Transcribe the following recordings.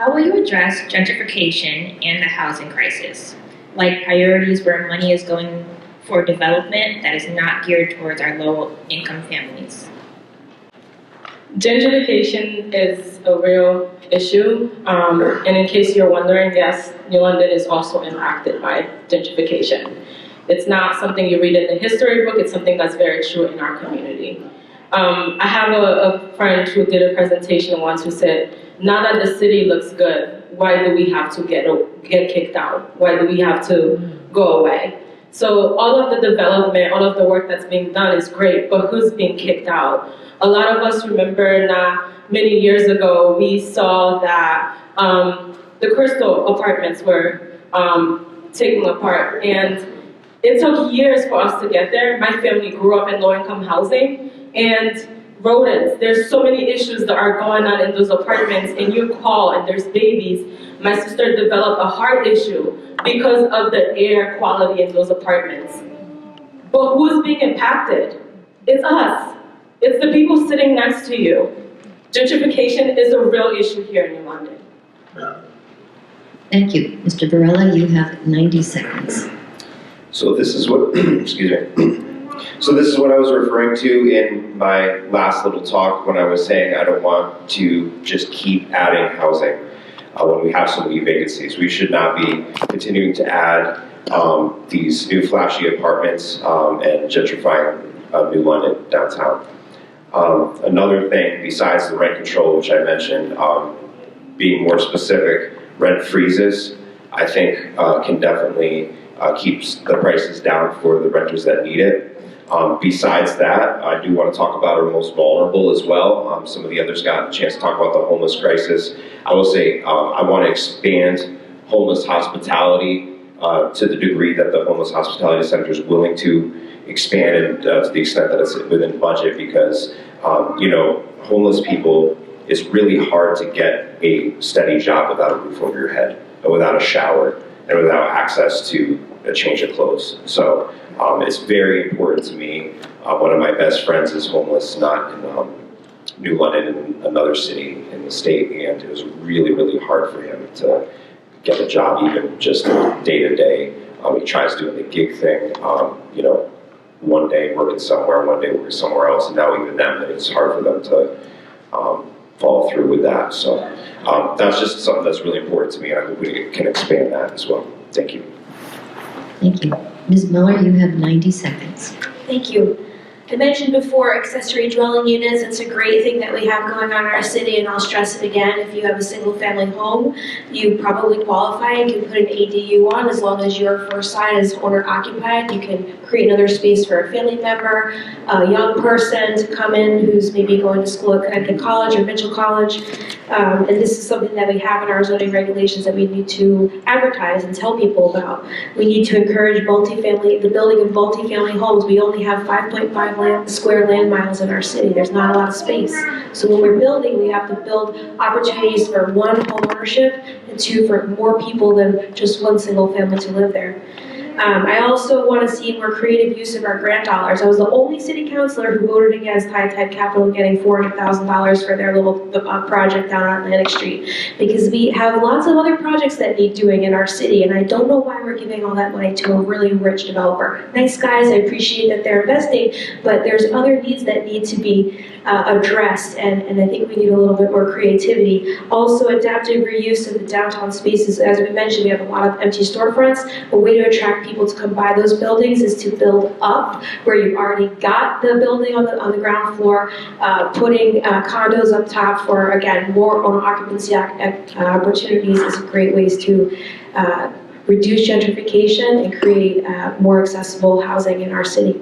How will you address gentrification and the housing crisis, like priorities where money is going for development that is not geared towards our low-income families? Gentrification is a real issue, and in case you're wondering, yes, New London is also impacted by gentrification. It's not something you read in the history book, it's something that's very true in our community. I have a friend who did a presentation once who said, now that the city looks good, why do we have to get kicked out? Why do we have to go away? So all of the development, all of the work that's being done is great, but who's being kicked out? A lot of us remember not many years ago, we saw that the Crystal apartments were taken apart, and it took years for us to get there. My family grew up in low-income housing, and rodents, there's so many issues that are going on in those apartments, and you call and there's babies. My sister developed a heart issue because of the air quality in those apartments. But who's being impacted? It's us. It's the people sitting next to you. Gentrification is a real issue here in New London. Thank you. Mr. Varela, you have 90 seconds. So this is what, excuse me. So this is what I was referring to in my last little talk when I was saying I don't want to just keep adding housing when we have so many vacancies. We should not be continuing to add these new flashy apartments and gentrifying New London downtown. Another thing besides the rent control, which I mentioned, being more specific, rent freezes, I think can definitely keep the prices down for the renters that need it. Besides that, I do want to talk about our most vulnerable as well. Some of the others got a chance to talk about the homeless crisis. I will say I want to expand homeless hospitality to the degree that the homeless hospitality center is willing to expand and to the extent that it's within budget, because homeless people, it's really hard to get a steady job without a roof over your head, and without a shower, and without access to a change of clothes. So it's very important to me. One of my best friends is homeless, not in New London, in another city in the state, and it was really, really hard for him to get a job, even just day to day. He tries doing the gig thing, one day working somewhere, one day working somewhere else, and now even then, it's hard for them to follow through with that. So that's just something that's really important to me, and I hope we can expand that as well. Thank you. Thank you. Ms. Miller, you have 90 seconds. Thank you. I mentioned before accessory dwelling units. It's a great thing that we have going on in our city, and I'll stress it again. If you have a single family home, you probably qualify and can put an ADU on as long as your first side is owner occupied. You can create another space for a family member, a young person to come in who's maybe going to school at Connecticut College or Mitchell College. And this is something that we have in our zoning regulations that we need to advertise and tell people about. We need to encourage the building of multifamily homes. We only have 5.5 square land miles in our city. There's not a lot of space. So when we're building, we have to build opportunities for one, home ownership, and two, for more people than just one single family to live there. I also want to see more creative use of our grant dollars. I was the only city councilor who voted against High Tide Capital getting $400,000 for their little project down on Atlantic Street, because we have lots of other projects that need doing in our city, and I don't know why we're giving all that money to a really rich developer. Nice guys, I appreciate that they're investing, but there's other needs that need to be addressed, and I think we need a little bit more creativity. Also, adaptive reuse of the downtown spaces. As we mentioned, we have a lot of empty storefronts. A way to attract people to come buy those buildings is to build up where you've already got the building on the ground floor, putting condos up top for, again, more owner occupancy opportunities is great ways to reduce gentrification and create more accessible housing in our city.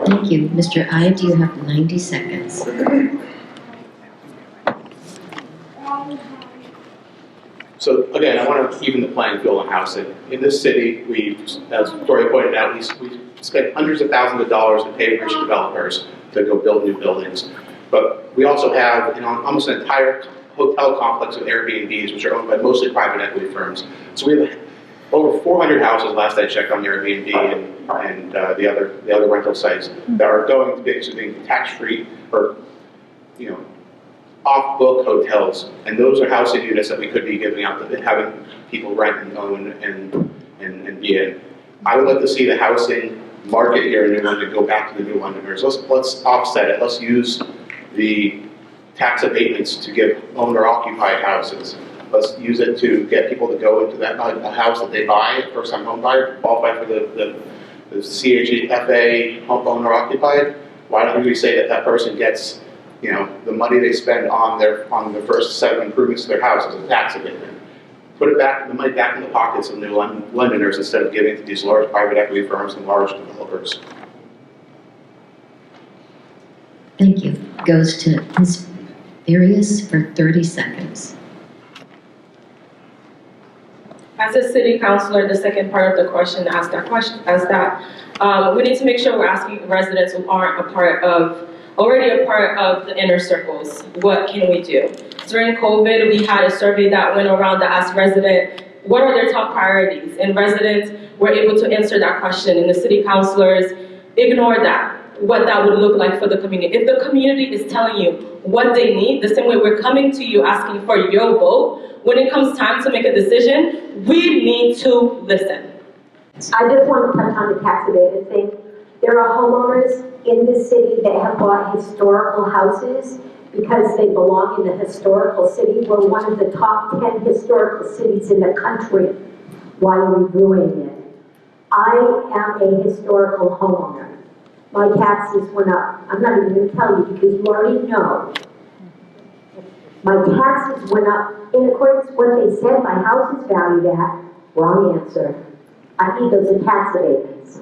Thank you. Mr. Ive, you have 90 seconds. So again, I want to even the playing field on housing. In this city, as Victoria pointed out, we spent hundreds of thousands of dollars to pay rich developers to go build new buildings. But we also have almost an entire hotel complex of Airbnbs, which are owned by mostly private equity firms. So we have over 400 houses, last I checked, on Airbnb and the other rental sites that are going to be tax-free or off-book hotels, and those are housing units that we could be giving out, having people rent and own and be in. I would like to see the housing market here in New London go back to the New Londoners. Let's offset it. Let's use the tax abatements to give owner-occupied houses. Let's use it to get people to go into that a house that they buy, first-time home buyer, qualify for the CHFA owner-occupied. Why don't we say that person gets, the money they spend on the first set of improvements to their house as a tax abatement? Put the money back in the pockets of New Londoners instead of giving it to these large private equity firms and large developers. Thank you. Goes to Ms. Farias for 30 seconds. As a city councilor, the second part of the question asked we need to make sure we're asking residents who aren't already a part of the inner circles, what can we do? During COVID, we had a survey that went around that asked residents, what are their top priorities? And residents were able to answer that question, and the city councilors ignored that, what that would look like for the community. If the community is telling you what they need, the same way we're coming to you asking for your vote, when it comes time to make a decision, we need to listen. I just want to touch on the tax abatement thing. There are homeowners in this city that have bought historical houses because they belong in the historical city. We're one of the top 10 historical cities in the country. Why are we ruining it? I am a historical homeowner. My taxes went up. I'm not even going to tell you because you already know. My taxes went up in accordance with what they said my house is valued at. Wrong answer. I need those tax abatements.